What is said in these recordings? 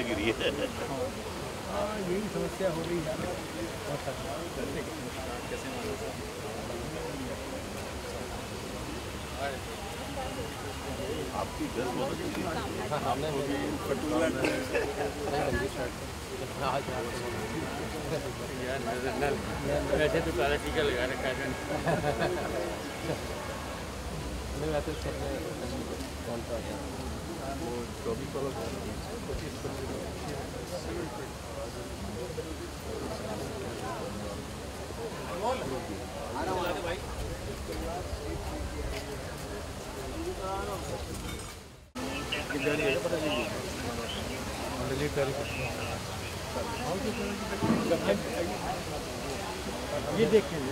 गिरी है। हाँ, यही समस्या हो रही है। आपकी ड्रेस बहुत अच्छी है। वैसे तो काला टीका लगा रखा है। नहीं वैसे सबने कौन सा वो 24 वाला 25 ये देखेंगे।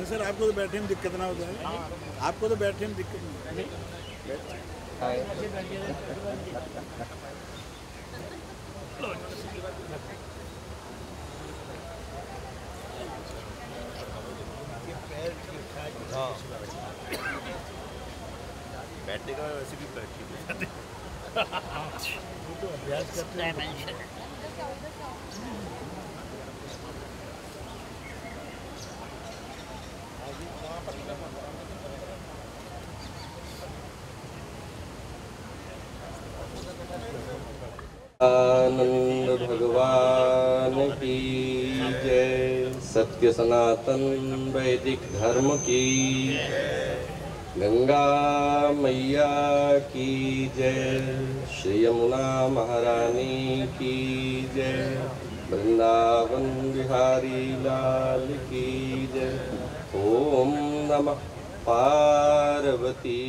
सर आपको तो बैठने में दिक्कत ना होता है। आपको तो बैठने में दिक्कत नहीं। बैठने का वैसे भी ठीक है। अभ्यास करते हैं। आनंद भगवान की जय। सत्य सनातन वैदिक धर्म की गंगा मैया की जय। श्री यमुना महारानी की जय। वृंदावन बिहारी लाल की जय। ओम नमः पार्वती।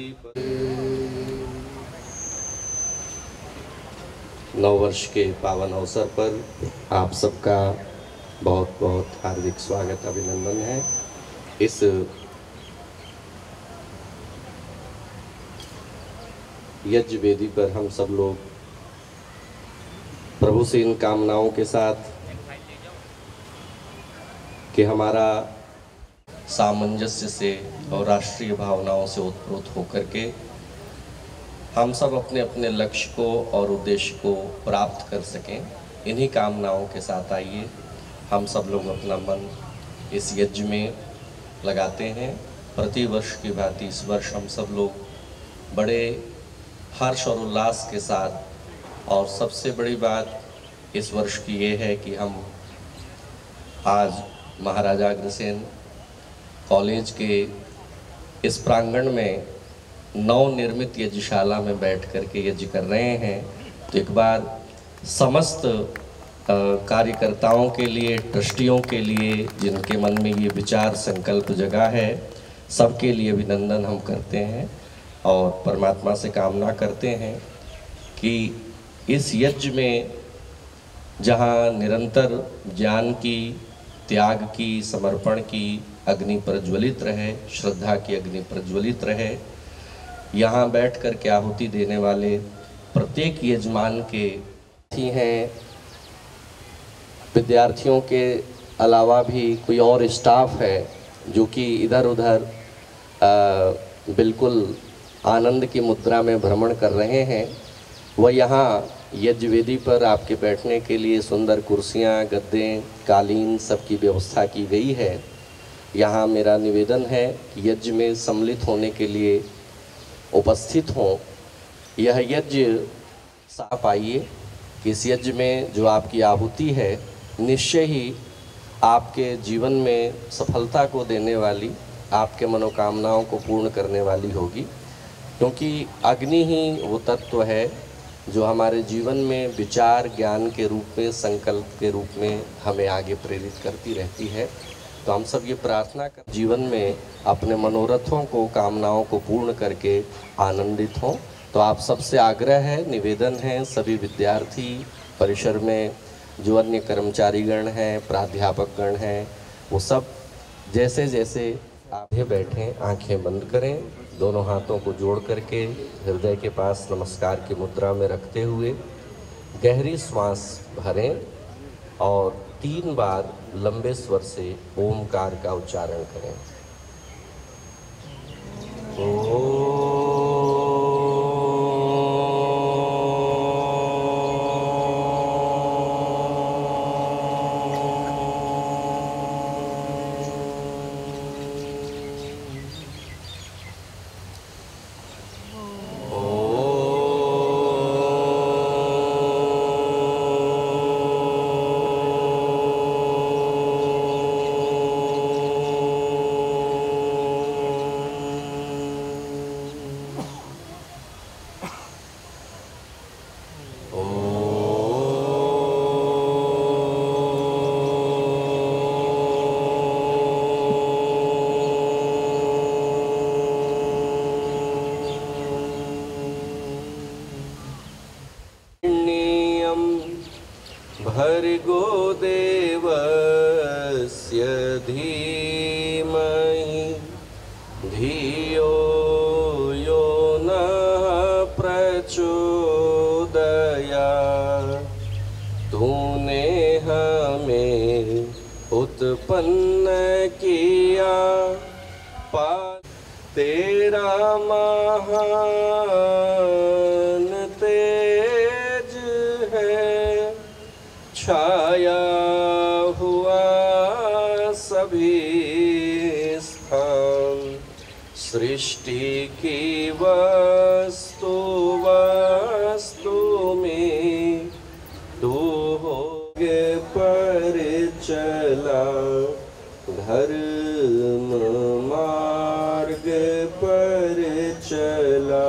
नववर्ष के पावन अवसर पर आप सबका बहुत बहुत हार्दिक स्वागत अभिनंदन है। इस यज्ञ वेदी पर हम सब लोग प्रभु से इन कामनाओं के साथ कि हमारा सामंजस्य से और राष्ट्रीय भावनाओं से ओतप्रोत होकर के हम सब अपने अपने लक्ष्य को और उद्देश्य को प्राप्त कर सकें, इन्हीं कामनाओं के साथ आइए हम सब लोग अपना मन इस यज्ञ में लगाते हैं। प्रति वर्ष की भांति इस वर्ष हम सब लोग बड़े हर्ष और उल्लास के साथ, और सबसे बड़ी बात इस वर्ष की ये है कि हम आज महाराजा अग्रसेन कॉलेज के इस प्रांगण में नवनिर्मित यज्ञशाला में बैठ कर के यज्ञ कर रहे हैं। तो एक बार समस्त कार्यकर्ताओं के लिए, ट्रस्टियों के लिए, जिनके मन में ये विचार संकल्प जगा है, सबके लिए अभिनंदन हम करते हैं और परमात्मा से कामना करते हैं कि इस यज्ञ में जहाँ निरंतर ज्ञान की, त्याग की, समर्पण की अग्नि प्रज्वलित रहे, श्रद्धा की अग्नि प्रज्वलित रहे, यहाँ बैठ कर के आहुति देने वाले प्रत्येक यजमान के ही हैं विद्यार्थियों के अलावा भी कोई और स्टाफ है जो कि इधर उधर बिल्कुल आनंद की मुद्रा में भ्रमण कर रहे हैं, वह यहाँ यज्ञ वेदी पर आपके बैठने के लिए सुंदर कुर्सियाँ, गद्दे, कालीन सबकी व्यवस्था की गई है। यहाँ मेरा निवेदन है कि यज्ञ में सम्मिलित होने के लिए उपस्थित हों। यह यज्ञ आप आइए कि इस यज्ञ में जो आपकी आहुति है निश्चय ही आपके जीवन में सफलता को देने वाली, आपके मनोकामनाओं को पूर्ण करने वाली होगी, क्योंकि अग्नि ही वो तत्व है जो हमारे जीवन में विचार ज्ञान के रूप में, संकल्प के रूप में हमें आगे प्रेरित करती रहती है। तो हम सब ये प्रार्थना कर जीवन में अपने मनोरथों को, कामनाओं को पूर्ण करके आनंदित हों। तो आप सबसे आग्रह है, निवेदन है, सभी विद्यार्थी परिसर में जो अन्य कर्मचारीगण हैं, प्राध्यापकगण हैं, वो सब जैसे जैसे आप बैठें, आंखें बंद करें, दोनों हाथों को जोड़ करके हृदय के पास नमस्कार की मुद्रा में रखते हुए गहरी श्वास भरें और 3 बार लंबे स्वर से ओमकार का उच्चारण करें। भर्गो देवस्य धीमहि धियो यो नः प्रचोदयात्। तूने हमें उत्पन्न किया, तेरा महान तेज है, छाया हुआ सभी स्थान। सृष्टि की वस्तु में तू हो पर चला, धर्म मार्ग पर चला,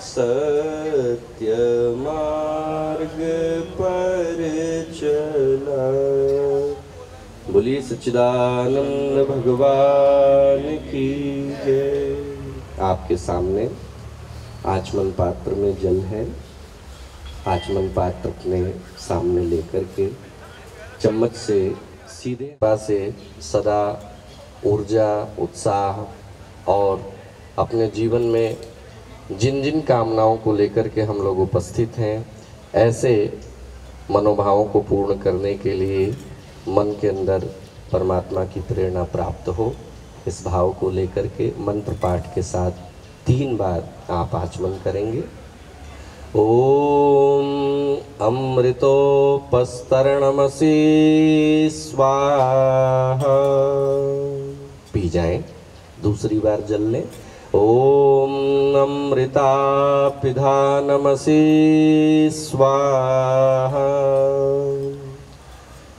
सत्य मार्ग पर चला। बोलिए सच्चिदानंद भगवान की जय। आपके सामने आचमन पात्र में जल है। आचमन पात्र अपने सामने लेकर के चम्मच से सीधे से सदा ऊर्जा, उत्साह और अपने जीवन में जिन जिन कामनाओं को लेकर के हम लोग उपस्थित हैं, ऐसे मनोभावों को पूर्ण करने के लिए मन के अंदर परमात्मा की प्रेरणा प्राप्त हो, इस भाव को लेकर के मंत्र पाठ के साथ 3 बार आप आचमन करेंगे। ओम अमृतोपस्तरणमसि स्वाहा। पी जाएं। दूसरी बार जल लें। ओम अमृतापिधानमसि स्वाहा।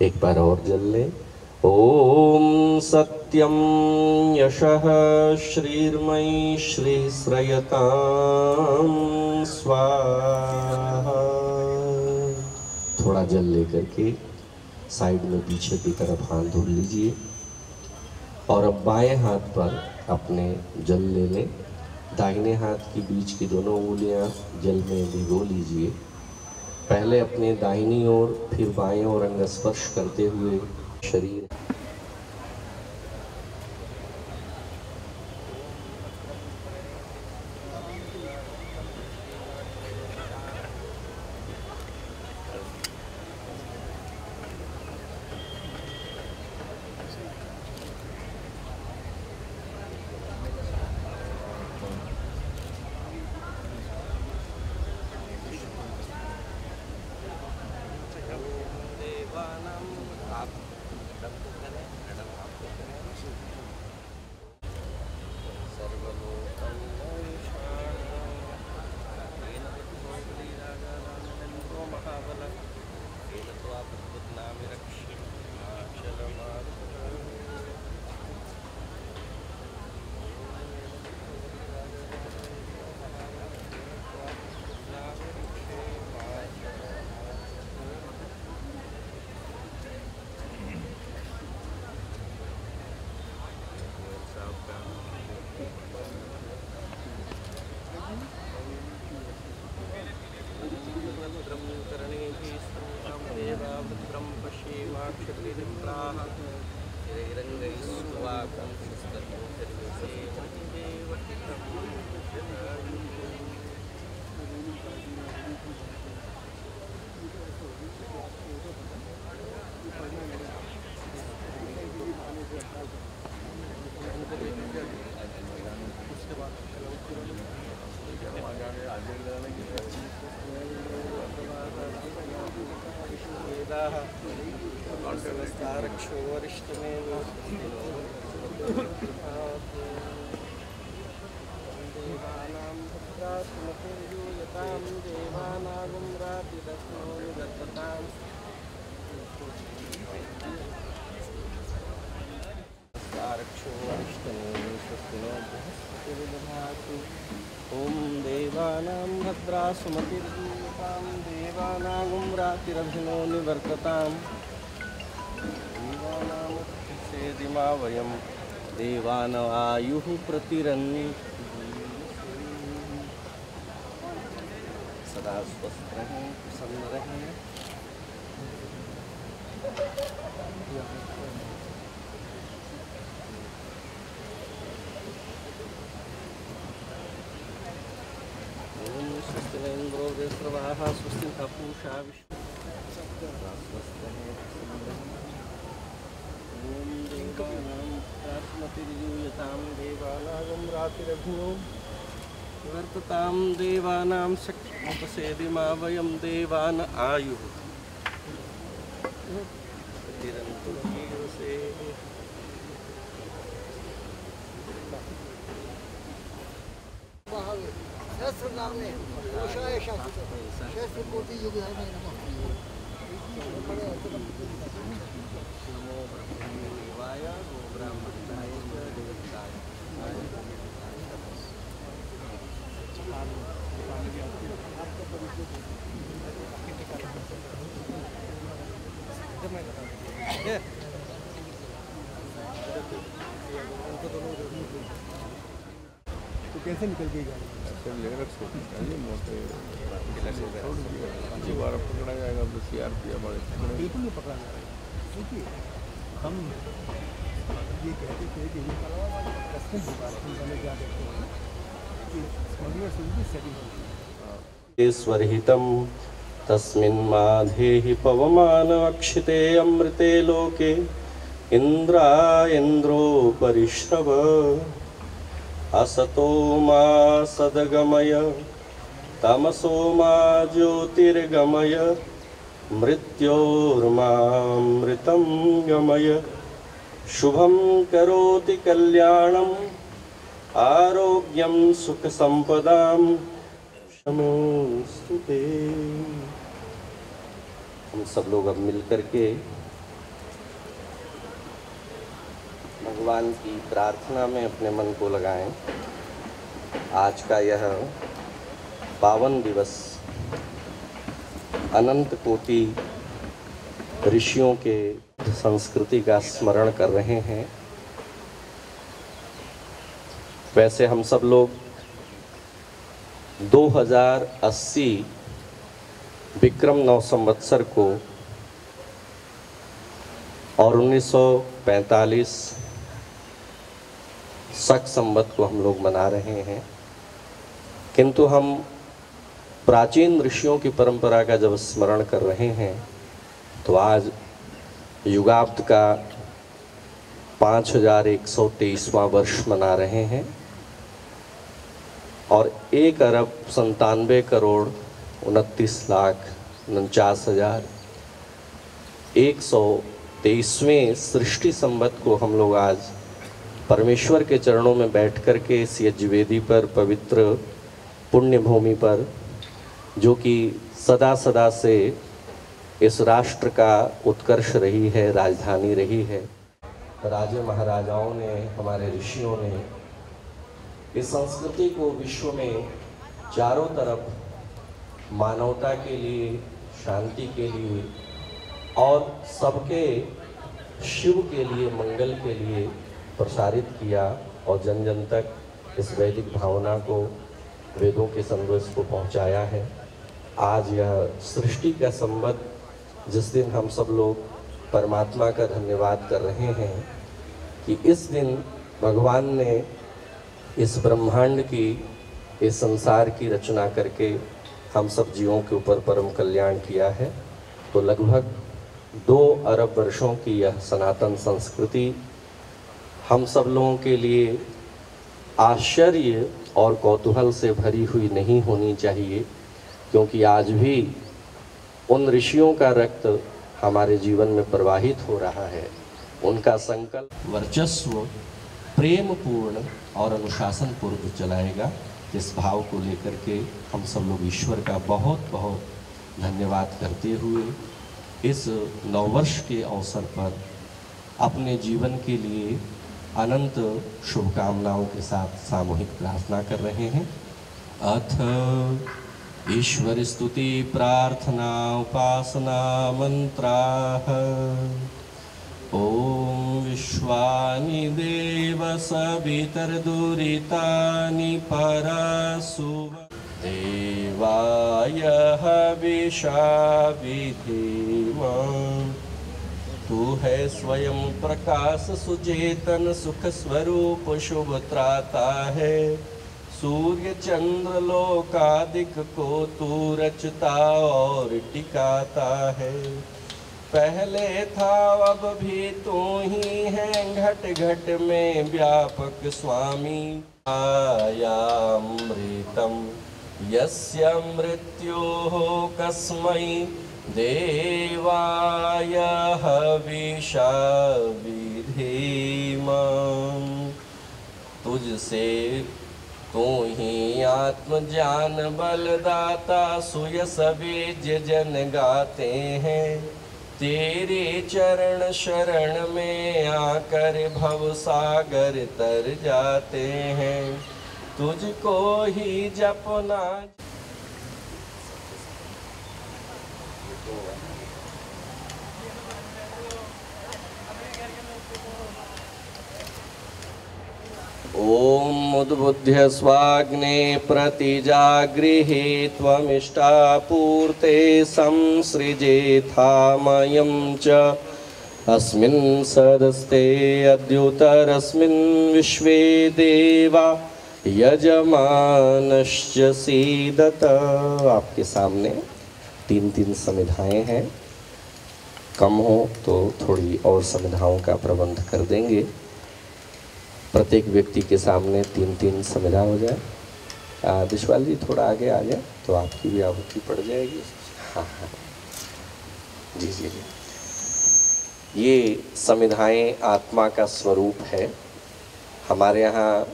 एक बार और जल लें। ओम सत्यम यशः श्रीर्मयी श्रीश्रयतां स्वाहा। थोड़ा जल लेकर के साइड में पीछे की तरफ हाथ धो लीजिए और अब बाएं हाथ पर अपने जल ले लें। दाहिने हाथ की बीच की दोनों उंगलियां जल में भिगो लीजिए। पहले अपने दाहिनी ओर फिर बाएं ओर अंग स्पर्श करते हुए शरीर स्वाहा समस्तारक्षो वरिष्ठमेव देवानां भद्रासुमतिर्यूयतां देवानागुं रातिरस्नो निवर्तताम् आरक्षो वरिष्ठमेव स्वस्तिनो बृहस्पतिर्दधातु ॐ देवानां भद्रासुमतिर्यूयतां देवानागुं रातिरभिनो निवर्तताम् देवानामुत्थिसेदिमा वयं देवान आयुः प्रतिरन् सदा स्वस्थ रहें प्रसन्न रहें। ओम स्वस्ति न इंद्रो वृहस्पतिः स्वस्ति नः पूषा विश्ववेदाः स्वस्ति रहें प्रसन्न रहें। ओम देवानां भद्रासुमतिर्यूयतां देवानागुं रातिरभिनो निवर्ततां देवानां शक्तिमुपसेदिमा वयं देवान आयुः प्रतिरन्तु जीवसे। नमो ब्रह्मदेवाय गो ब्राह्मणाय च देवताय तो कैसे निकल गई गाड़ी? दोबारा पकड़ा जाएगा तो CRP हमारे बिल्कुल नहीं पकड़ा जा रहा है। देखिए हम ये कहते थे कि कस्टम डिपार्टमेंट वाले क्या कहते हैं कि स्मगलर से भी सेटिंग होती है। स्वरहितं तस्मिन् माधेहि पवमान अक्षिते अमृते लोके इंद्रो परिश्रव असतो मा सद्गमय तमसो मा ज्योतिर्गमय मृत्योर्मामृतं गमय शुभं करोति कल्याणम् आरोग्यं सुख संपदां नमोस्तुते। हम सब लोग अब मिलकर के भगवान की प्रार्थना में अपने मन को लगाएं। आज का यह पावन दिवस अनंत कोटि ऋषियों के संस्कृति का स्मरण कर रहे हैं। वैसे हम सब लोग 2080 विक्रम 9 संवत्सर को और 1945 शक संवत को हम लोग मना रहे हैं, किंतु हम प्राचीन ऋषियों की परंपरा का जब स्मरण कर रहे हैं तो आज युगाब्द का 5123वां वर्ष मना रहे हैं और 1,29,49,123वें सृष्टि संवत को हम लोग आज परमेश्वर के चरणों में बैठ कर के इस यज्ञवेदी पर, पवित्र पुण्य भूमि पर, जो कि सदा सदा से इस राष्ट्र का उत्कर्ष रही है, राजधानी रही है। राजे महाराजाओं ने, हमारे ऋषियों ने इस संस्कृति को विश्व में चारों तरफ मानवता के लिए, शांति के लिए और सबके शिव के लिए, मंगल के लिए प्रसारित किया और जन जन तक इस वैदिक भावना को, वेदों के संदेश को पहुंचाया है। आज यह सृष्टि का संवत जिस दिन हम सब लोग परमात्मा का धन्यवाद कर रहे हैं कि इस दिन भगवान ने इस ब्रह्मांड की, इस संसार की रचना करके हम सब जीवों के ऊपर परम कल्याण किया है। तो लगभग 2 अरब वर्षों की यह सनातन संस्कृति हम सब लोगों के लिए आश्चर्य और कौतूहल से भरी हुई नहीं होनी चाहिए, क्योंकि आज भी उन ऋषियों का रक्त हमारे जीवन में प्रवाहित हो रहा है, उनका संकल्प वर्चस्व प्रेम पूर्ण और अनुशासन पूर्व चलाएगा। इस भाव को लेकर के हम सब लोग ईश्वर का बहुत बहुत धन्यवाद करते हुए इस नववर्ष के अवसर पर अपने जीवन के लिए अनंत शुभकामनाओं के साथ सामूहिक प्रार्थना कर रहे हैं। अथ ईश्वर स्तुति प्रार्थना उपासना मंत्राः। ओम विश्वानि देव सवितर्दुरितानि परसुव देवाय हविषा विधेम। तू है स्वयं प्रकाश सुचेतन सुख स्वरूप शुभ त्राता है। सूर्य चंद्र लोकादिक को तू रचता और टिकाता है। पहले था अब भी तू ही है घट घट में व्यापक स्वामी। आयामृतम यस्य मृत्योः कस्मै देवाय हविषा विधेम। तुझसे तू ही आत्मज्ञान बलदाता सुयस बीज जन गाते हैं। तेरे चरण शरण में आकर भव सागर तर जाते हैं। तुझको ही जपना। ओम उद्बुद्ध्य स्वाग्ने प्रतिजागृहे त्वमिष्टापूर्ते संसृजेथामयं च अस्मिन् सदस्ते अद्युतरस्मिन् विश्वे देवा यजमानश्च सीदत। आपके सामने 3-3 समिधाएं हैं। कम हो तो थोड़ी और समिधाओं का प्रबंध कर देंगे। प्रत्येक व्यक्ति के सामने 3-3 समिधा हो जाए। विश्वाल जी थोड़ा आगे आ जाए तो आपकी भी आहुति पड़ जाएगी। हाँ हाँ जी जी जी। ये समिधाएं आत्मा का स्वरूप है। हमारे यहाँ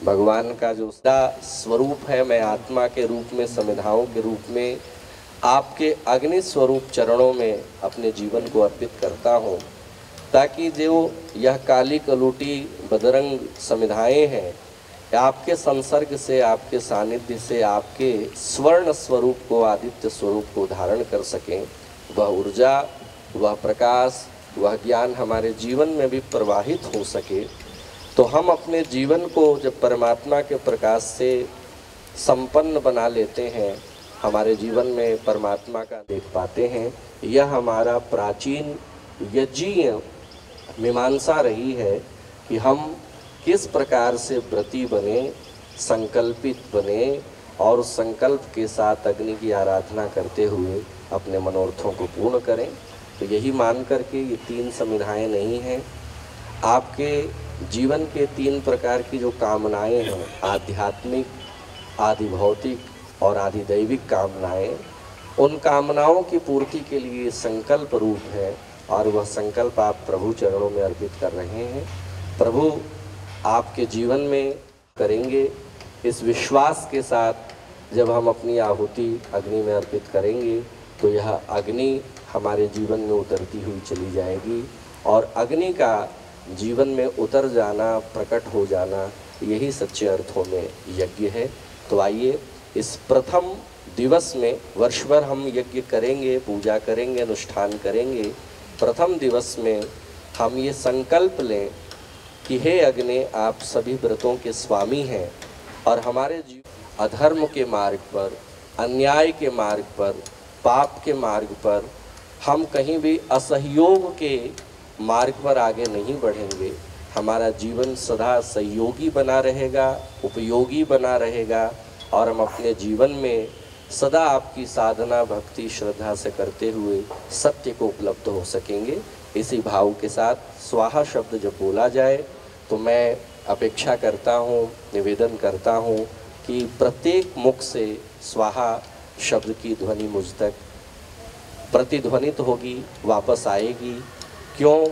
भगवान का जो स्वरूप है, मैं आत्मा के रूप में समिधाओं के रूप में आपके अग्नि स्वरूप चरणों में अपने जीवन को अर्पित करता हूँ, ताकि जो यह काली कलूटी बदरंग समिधाएं हैं आपके संसर्ग से, आपके सानिध्य से, आपके स्वर्ण स्वरूप को, आदित्य स्वरूप को धारण कर सकें। वह ऊर्जा, वह प्रकाश, वह ज्ञान हमारे जीवन में भी प्रवाहित हो सके। तो हम अपने जीवन को जब परमात्मा के प्रकाश से संपन्न बना लेते हैं, हमारे जीवन में परमात्मा का देख पाते हैं। यह हमारा प्राचीन यज्ञीय मीमांसा रही है कि हम किस प्रकार से व्रती बने, संकल्पित बने और संकल्प के साथ अग्नि की आराधना करते हुए अपने मनोरथों को पूर्ण करें। तो यही मान करके ये 3 समिधाएं नहीं हैं। आपके जीवन के 3 प्रकार की जो कामनाएं हैं, आध्यात्मिक, आदि भौतिक और आदि दैविक कामनाएं, उन कामनाओं की पूर्ति के लिए संकल्प रूप है और वह संकल्प आप प्रभु चरणों में अर्पित कर रहे हैं। प्रभु आपके जीवन में करेंगे। इस विश्वास के साथ जब हम अपनी आहुति अग्नि में अर्पित करेंगे तो यह अग्नि हमारे जीवन में उतरती हुई चली जाएगी और अग्नि का जीवन में उतर जाना, प्रकट हो जाना, यही सच्चे अर्थों में यज्ञ है। तो आइए इस प्रथम दिवस में, वर्ष भर हम यज्ञ करेंगे, पूजा करेंगे, अनुष्ठान करेंगे। प्रथम दिवस में हम ये संकल्प लें कि हे अग्नि, आप सभी व्रतों के स्वामी हैं और हमारे जीवन अधर्म के मार्ग पर, अन्याय के मार्ग पर, पाप के मार्ग पर हम कहीं भी असहयोग के मार्ग पर आगे नहीं बढ़ेंगे। हमारा जीवन सदा सहयोगी बना रहेगा, उपयोगी बना रहेगा और हम अपने जीवन में सदा आपकी साधना, भक्ति, श्रद्धा से करते हुए सत्य को उपलब्ध हो सकेंगे। इसी भाव के साथ स्वाहा शब्द जब बोला जाए तो मैं अपेक्षा करता हूँ, निवेदन करता हूँ कि प्रत्येक मुख से स्वाहा शब्द की ध्वनि मुझ तक प्रतिध्वनित होगी, वापस आएगी। क्यों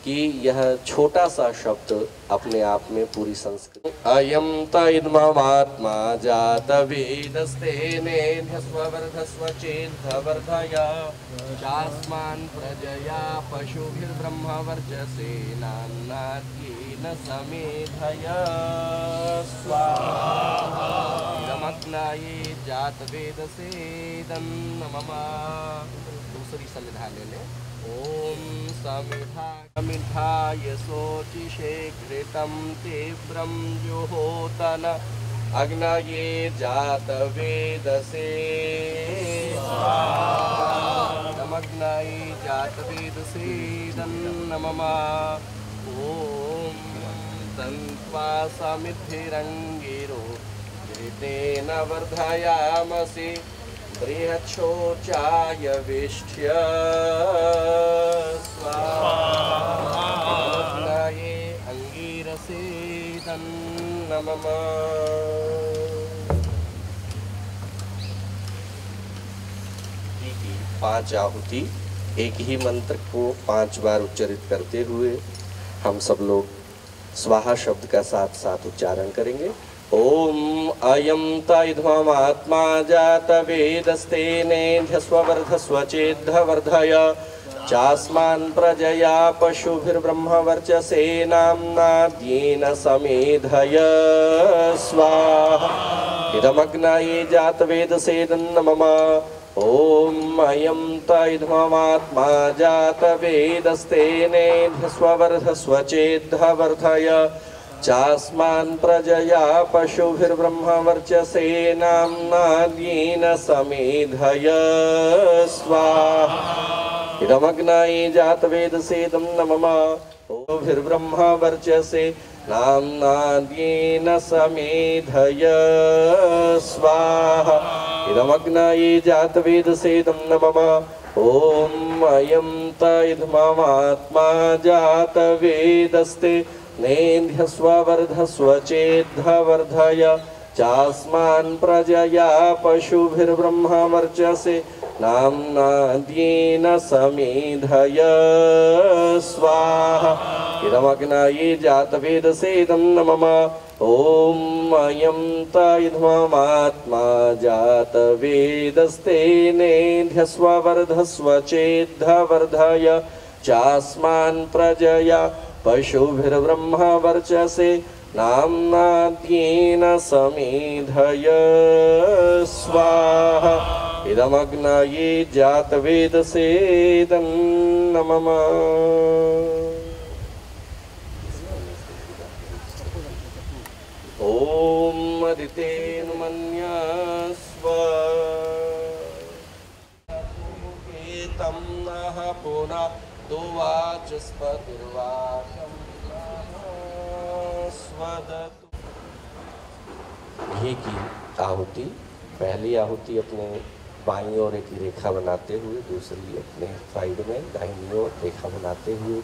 कि यह छोटा सा शब्द अपने आप में पूरी संस्कृति। अयं तैद्ममात्मा जातवेदस्तेनेध्यस्ववर्धस्व चेद्धवर्धया चास्मान् प्रजया पशुभिर्ब्रह्मवर्चसेनान्नाद्येन समेधया स्वाहा इदमग्नाये जातवेदसेदन्नममा। दूसरी संविधान ले लें। ओम समिधाय शोचिषे घृतं तीव्रं जुहोतन अग्नये जातवेदसे स्वाहाग्नये जातवेदसे दन्नममा। ओम तन्त्वा समिद्धिरङ्गिरो घृतेन वर्धयामसि बृहच्छोचाय विष्ठ्य स्वाहाग्नये अंगीरसे तन्नममा। पांच आहुति एक ही मंत्र को 5 बार उच्चारित करते हुए हम सब लोग स्वाहा शब्द का साथ साथ उच्चारण करेंगे। ओम अयं तैध्ममात्मा जातवेदस्तेनेध्यस्ववर्धस्व चेद्धवर्धय चास्मान् प्रजया पशुभिर्ब्रह्मवर्चसेनाम्नाद्येन समेधय स्वाहा इदमग्नये जातवेदसेदन्नममा। ओम अयं तैध्ममात्मा जातवेदस्तेनेध्यस्ववर्धस्व चेद्धवर्धय चास्मान् प्रजया पशुभिर्ब्रह्मवर्चसेनाम्नाद्येन समेधय स्वाहा इदमग्नये जातवेदसेदन्नममा। ओभिर्ब्रह्मवर्चसे नाम्नाद्येन समेधय स्वाहा इदमग्नये जातवेदसेदन्नममा। ओम अयं तैध्ममात्मा जातवेदस्ते नेध्यस्ववर्धस्व चेद्धवर्धय चास्मान् प्रजया पशुभिर्ब्रह्मवर्चसे नाम्नाद्येन समेधय स्वाहा इदमग्नये जातवेदसेदन्नममा। ओम अयं तैध्ममात्मा जातवेदस्तेनेध्यस्ववर्धस्व चेद्धवर्धय चास्मान् प्रजया पशुभिर्ब्रह्मवर्चसे नाम्नाद्येन समेधय स्वाहा इदमग्नये जातवेदसेदन्नममा। ओम अदितेन्मन्यस्व एतं नः पुनः दुवाचस्पतिर्वाचम् स्वदतु। घी की आहुति, पहली आहुति अपने बाईं ओर एक रेखा बनाते हुए, दूसरी अपने साइड में दाहिनी ओर रेखा बनाते हुए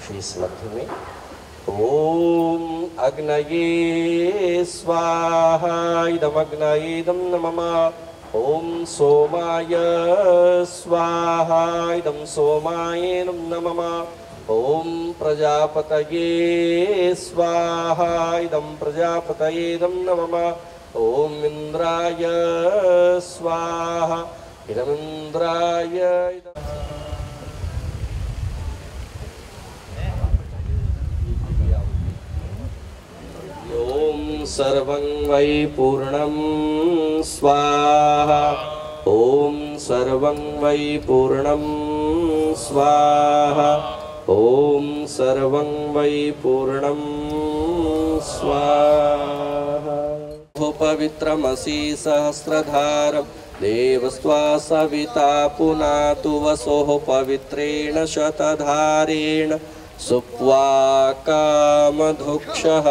शेष मध्य में। ओम अग्नये स्वाहा इदमग्नये नमः। ओम सोमाय स्वाहा इदं सोमाय नमः। ओम प्रजापतये स्वाहा इदं प्रजापतये नमः। ओम इंद्राय स्वाहा इदमिंद्राय। ओम सर्वं वै पूर्णं स्वाहा। ओम सर्वं वै पूर्णं स्वाहा। ओम सर्वं वै पूर्णं स्वाहा। पवित्रमसि सहस्रधारं देवस्त्वा सविता पुनातु वसोः पवित्रेण शतधारेण सुप्वा कामधुक्षः।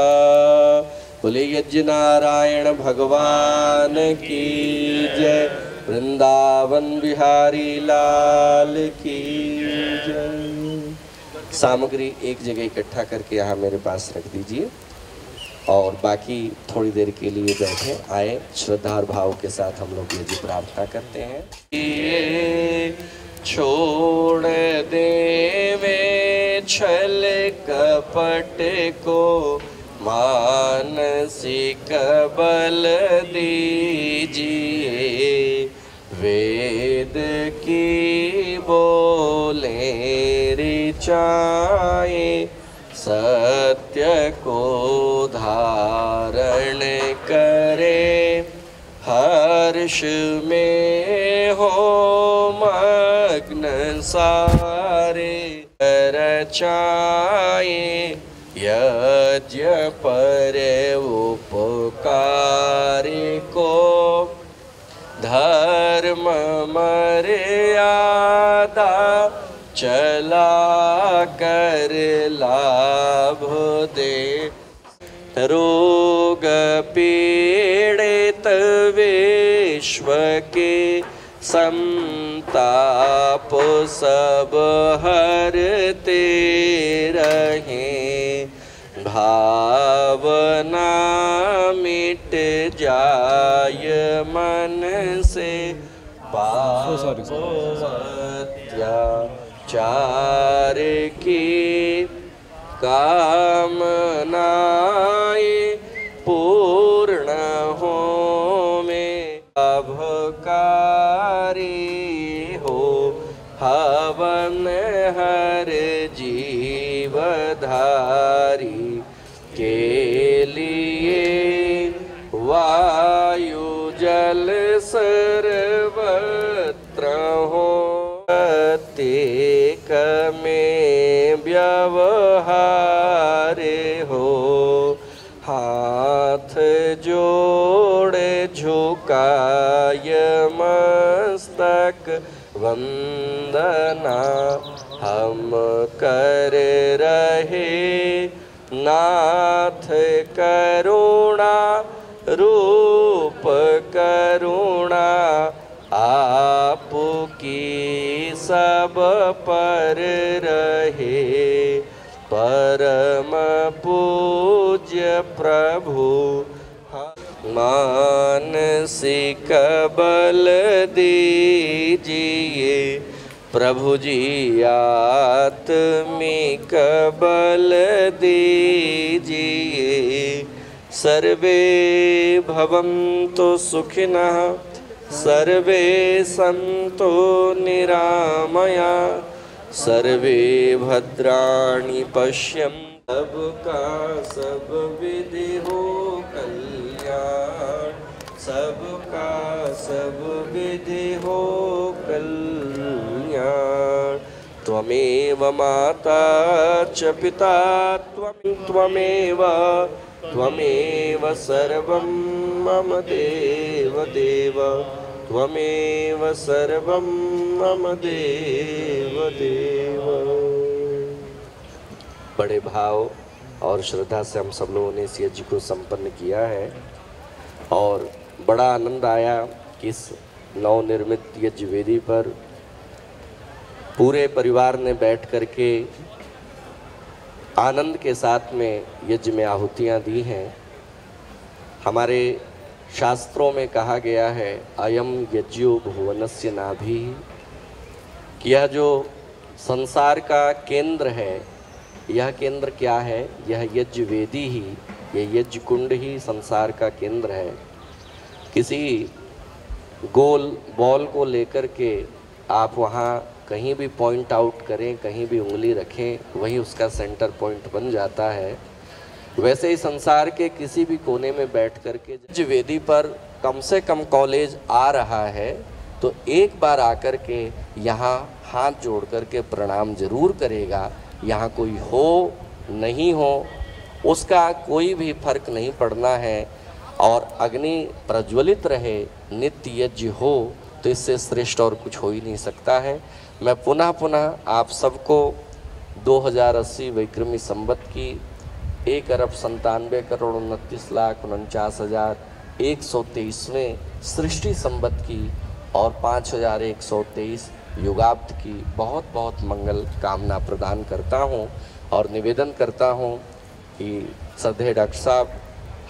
बोले यज्ञ नारायण भगवान की जय। वृंदावन बिहारी लाल की जय। सामग्री एक जगह इकट्ठा करके यहाँ मेरे पास रख दीजिए और बाकी थोड़ी देर के लिए बैठे आए। श्रद्धा और भाव के साथ हम लोग ये भी प्रार्थना करते हैं। छोड़ देवे छल कपट को, मानसिक बल दीजिए। वेद की बोले ऋचाए, सत्य को धारण करे। हर्ष में हो मग्न सारे, रचाए यज्ञ पर उपकार को। धर्म मर्यादा चला कर लाभ दे। रोग पीड़ित विश्व के, संताप सब हरते रहें। भावना मिट जाय मन से, अत्याचार की कामनाएं पूर्ण हो में। लाभकारी हो हवन हर जीवधारी के लिए। वायु जल सर्वत्र हो, प्रत्येक में व्यवहार हो। हाथ जोड़े झुकाय मस्तक, वंदना हम कर रहे। नाथ करुणा रूप करुणा, आपकी सब पर रहे। परम पूज्य प्रभु मानसिक बल दीजिए। प्रभु जी आत्मिक बल दीजिए। सर्वे भवन्तु सुखिनः, सर्वे सन्तु निरामया, सर्वे भद्राणि पश्यन्तु। सबका सब विधि हो कल्याण, सबका सब विधि हो कल्याण। त्वमेव माता च पिता त्वमेव सर्वं मम देव देव, त्वमेव सर्वं मम देव देव। बड़े भाव और श्रद्धा से हम सब लोगों ने इस यज्ञ को संपन्न किया है और बड़ा आनंद आया कि इस नवनिर्मित यज्ञ वेदी पर पूरे परिवार ने बैठ करके आनंद के साथ में यज्ञ में आहुतियाँ दी हैं। हमारे शास्त्रों में कहा गया है, अयम यज्ञो भुवनस्य नाभि, कि यह जो संसार का केंद्र है, यह केंद्र क्या है? यह यज्ञ वेदी ही, यह यज्ञ कुंड ही संसार का केंद्र है। किसी गोल बॉल को लेकर के आप वहाँ कहीं भी पॉइंट आउट करें, कहीं भी उंगली रखें, वही उसका सेंटर पॉइंट बन जाता है। वैसे ही संसार के किसी भी कोने में बैठ कर के यज्ञ वेदी पर कम से कम कॉलेज आ रहा है तो एक बार आकर के यहाँ हाथ जोड़ कर के प्रणाम जरूर करेगा। यहाँ कोई हो नहीं हो उसका कोई भी फर्क नहीं पड़ना है, और अग्नि प्रज्वलित रहे, नित्य यज्ञ हो, तो इससे श्रेष्ठ और कुछ हो ही नहीं सकता है। मैं पुनः पुनः आप सबको 2080 विक्रमी संवत की 1,97,29,49,123वें सृष्टि संवत की और 5,123 युगाब्द की बहुत बहुत मंगल कामना प्रदान करता हूं और निवेदन करता हूं कि श्रद्धेय डॉक्टर साहब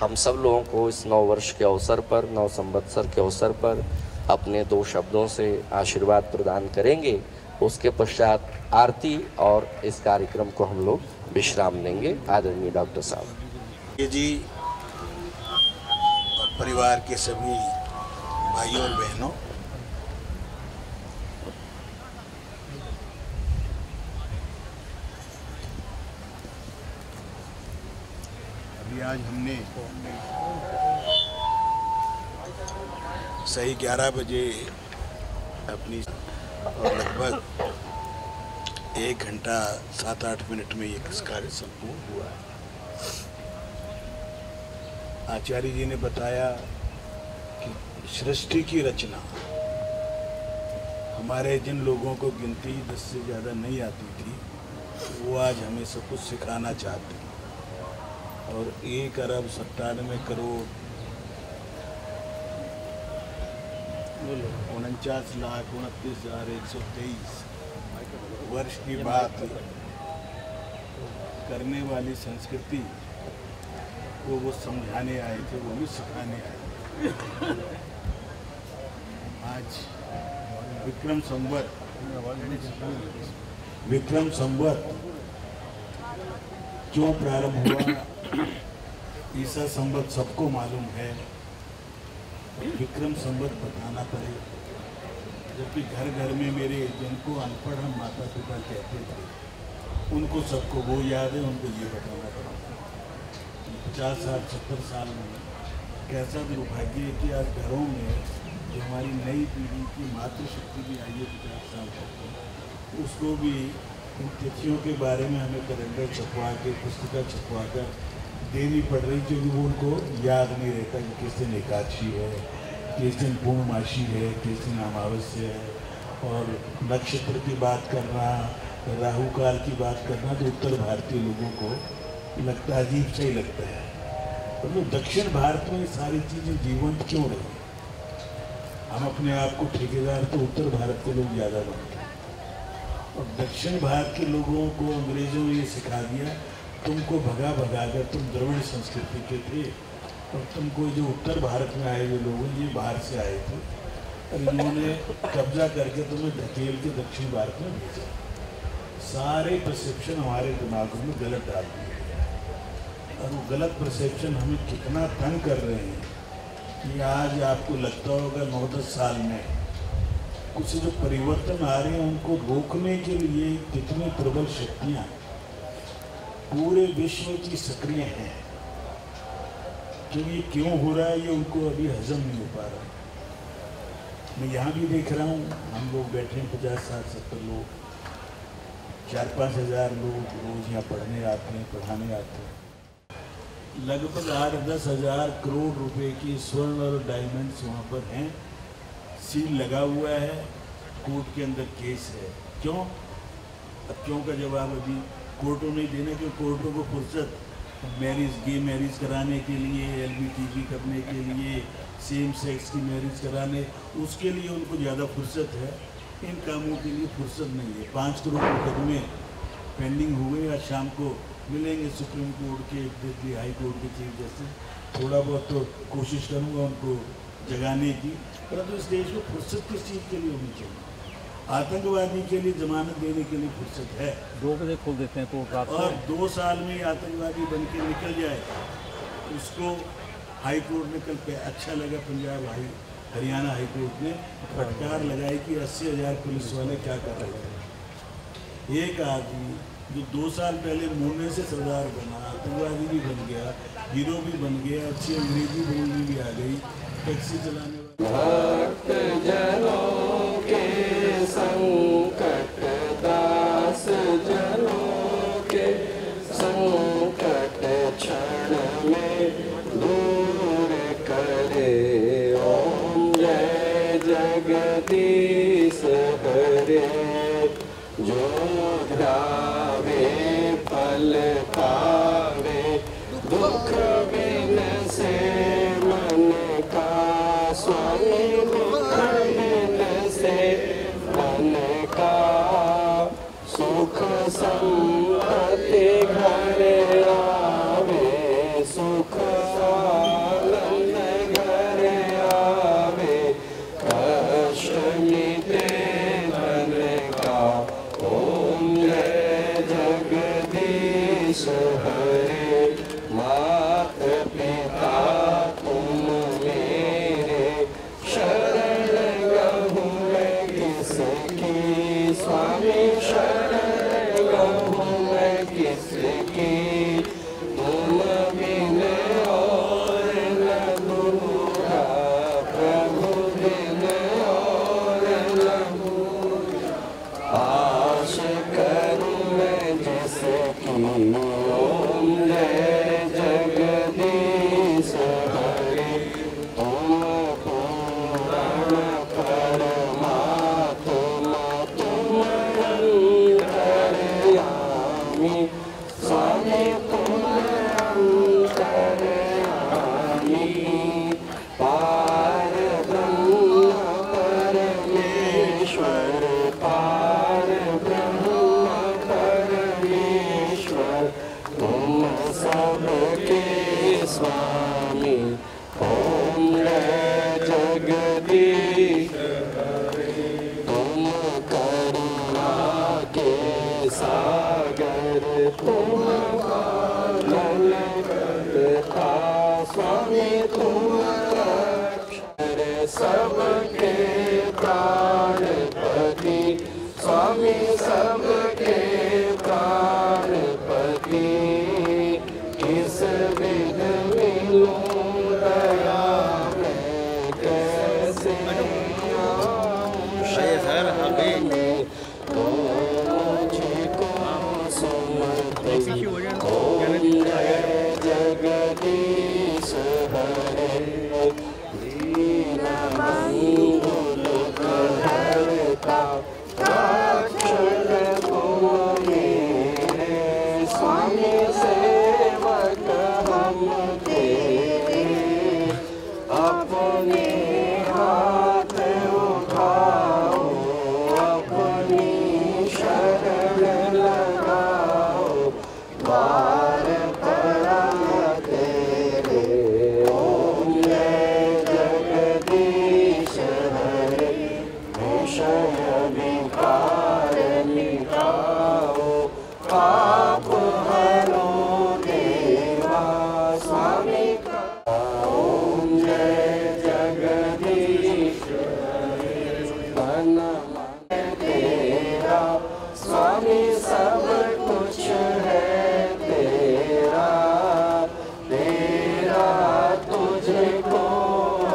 हम सब लोगों को इस नव वर्ष के अवसर पर, नव संवत्सर के अवसर पर अपने 2 शब्दों से आशीर्वाद प्रदान करेंगे। उसके पश्चात आरती और इस कार्यक्रम को हम लोग विश्राम देंगे। आदरणीय डॉक्टर साहब जी और परिवार के सभी भाइयों और बहनों, अभी आज हमने सही 11 बजे अपनी और लगभग 1 घंटा 7-8 मिनट में ये कार्य संपूर्ण हुआ है। आचार्य जी ने बताया कि सृष्टि की रचना, हमारे जिन लोगों को गिनती 10 से ज़्यादा नहीं आती थी, वो आज हमें सब कुछ सिखाना चाहते हैं। और 1 अरब 97 करोड़ 49,29,123 वर्ष की बात करने वाली संस्कृति को वो समझाने आए थे, वो भी सिखाने आए। आज विक्रम संवत क्यों प्रारंभ हुआ, ईसा संवत सबको मालूम है, विक्रम संवत बताना पड़े। जबकि घर घर में मेरे जिनको अनपढ़ हम माता पिता कहते थे, उनको सबको वो याद है, उनको ये बताना पड़ा। 50 साल 70 साल में कैसा दुर्भाग्य है कि आज घरों में जो हमारी नई पीढ़ी की मातृशक्ति भी आई है 50 साल तक, उसको भी इन तिथियों के बारे में हमें कैलेंडर छपवा के, पुस्तिका छपवा कर देनी पड़ रही, क्योंकि वो उनको याद नहीं रहता कि किस दिन एकादशी है, किस दिन पूर्णमासी है, किस दिन अमावस्या है। और नक्षत्र की बात करना, राहु काल की बात करना तो उत्तर भारतीय लोगों को लगता है, अजीब सा ही लगता है। परंतु दक्षिण भारत में ये सारी चीज़ें जीवंत क्यों रही? हम अपने आप को ठेकेदार तो उत्तर भारत के लोग ज़्यादा बनते हैं, और दक्षिण भारत के लोगों को अंग्रेज़ों ने ये सिखा दिया, तुमको भगा कर तुम द्रविड़ संस्कृति के थे, और तुमको जो उत्तर भारत में आए हुए लोग हैं, ये बाहर से आए थे, और इन्होंने कब्जा करके तुम्हें धकेल के दक्षिण भारत में भेजा। सारे परसेप्शन हमारे दिमागों में गलत डाल दिए, और वो गलत परसेप्शन हमें कितना तंग कर रहे हैं कि आज आपको लगता होगा 9-10 साल में कुछ जो परिवर्तन आ रहे हैं, उनको रोकने के लिए कितनी प्रबल शक्तियाँ पूरे विश्व की सक्रिय हैं। क्योंकि ये क्यों हो रहा है, ये उनको अभी हजम नहीं हो पा रहा। मैं यहाँ भी देख रहा हूँ, हम लोग बैठे हैं 50-60-70 लोग, 4-5 हज़ार लोग रोज यहाँ पढ़ने आते हैं, पढ़ाने आते हैं। लगभग 8-10 हज़ार करोड़ रुपए की स्वर्ण और डायमंड्स वहाँ पर हैं, सील लगा हुआ है, कोर्ट के अंदर केस है। क्यों? अब क्यों का जवाब अभी कोर्टों ने देना, कि कोर्टों को फुर्सत गे मैरिज कराने के लिए, LBTV करने के लिए, सेम सेक्स की मैरिज कराने, उसके लिए उनको ज़्यादा फुर्सत है। इन कामों के लिए फुर्सत नहीं है। 5 करोड़ मुकदमे पेंडिंग हुए, आज शाम को मिलेंगे सुप्रीम कोर्ट के, दिल्ली हाई कोर्ट के चीफ जस्टिस। थोड़ा बहुत तो कोशिश करूँगा उनको जगाने की, परंतु इस देश में फुर्सत किस चीज़ के लिए होनी चाहिए? आतंकवादी के लिए जमानत देने के लिए फुर्सत है, 2 बजे खोल देते हैं कोर्ट रात और 2 साल में आतंकवादी बन के निकल जाए, उसको हाई कोर्ट ने कल पे अच्छा लगा, पंजाब हरियाणा हाई कोर्ट ने फटकार लगाई कि 80,000 पुलिस वाले क्या कर रहे हैं। एक आदमी जो 2 साल पहले मुन्ने से सरदार बना, आतंकवादी भी बन गया, हीरो भी बन गया, अच्छी अंग्रेजी बोलनी भी आ गई, टैक्सी चलाने भक्त जनों के संकट, दास जनों के संकट क्षण में दूर करे। ओम जय जगदीश हरे, जो ध्यावे फल पावे, दुख बिन से मन का स्वामी, दुख बिन से मन का सुख संपत्ति घर आवे, सुख आनंद घर आवे। जिसकी तुम बिन और न दूजा, प्रभु बिन और न दूजा। आश करूं मैं जिसकी, ओम जय जगदीश हरे। तुम पूर्ण परमात्मा, तुम अंतर्यामी, स्वामी तुम अंतर्यामी। पार ब्रह्म परमेश्वर, पार ब्रह्म परमेश्वर, तुम सबके स्वामी। ओम जय जगदीश, तुम करुणा के सागर, तुम ललिता स्वामी, तुम अक्षर सबके प्राणपति, स्वामी सबके प्राणपति। इस विध मिलूं दया मैं कैसे आऊं शरण में, तो मुझको सुमति। ओम जय जगदीश हरे। दीन बंधु दुख हरता, रक्षक तुम मेरे, स्वामी सेवक हम तेरे। अपने हाथ उठाओ, अपनी शरण लगाओ, द्वार परम तेरे। ओम जय जगदीश हरे। विषय विकार मिटाओ, पाप हरो देवा, स्वामी का। ओम जय जगदीश हरे। तन मन तेरा, स्वामी सब कुछ है तेरा। तेरा तुझको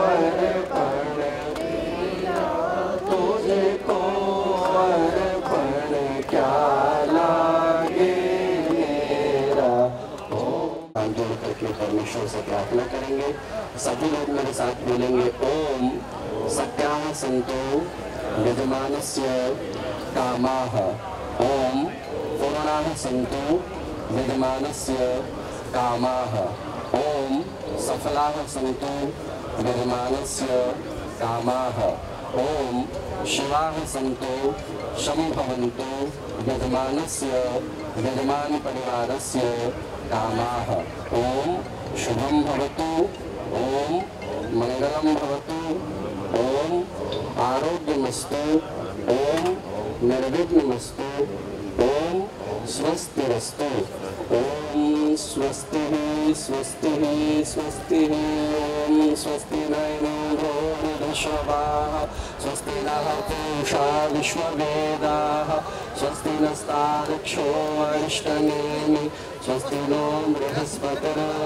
अर्पण, तुझको अर्पण क्या लागे मेरा। ओम जोड़ करके परमेश्वर से प्रार्थना करेंगे। सभी लोग मेरे साथ बोलेंगे, ओम सत्याः सन्तु यजमानस्य कामाः। ओम पूर्णाः सन्तु यजमानस्य कामाः। ओम सफलाः सन्तु यजमानस्य कामाः। ओम शिवाः सन्तु शम्भवन्तु यजमानस्य यजमान परिवारस्य कामाः। ओम शुभं भवतु, ओम मंगलम भवतु, ओम आरोग्यमस्तु, ओम निर्विघ्नमस्तु, ओम स्वस्तिरस्तु। ओम स्वस्ति स्वस्ति स्वस्ति। ओम स्वस्ति न इंद्रो वृद्धश्रवाः, स्वस्ति नः पूषा विश्ववेदाः, स्वस्ति नस्तार्क्ष्यो अरिष्टनेमि, स्वस्ति नो बृहस्पतिर्दधातु।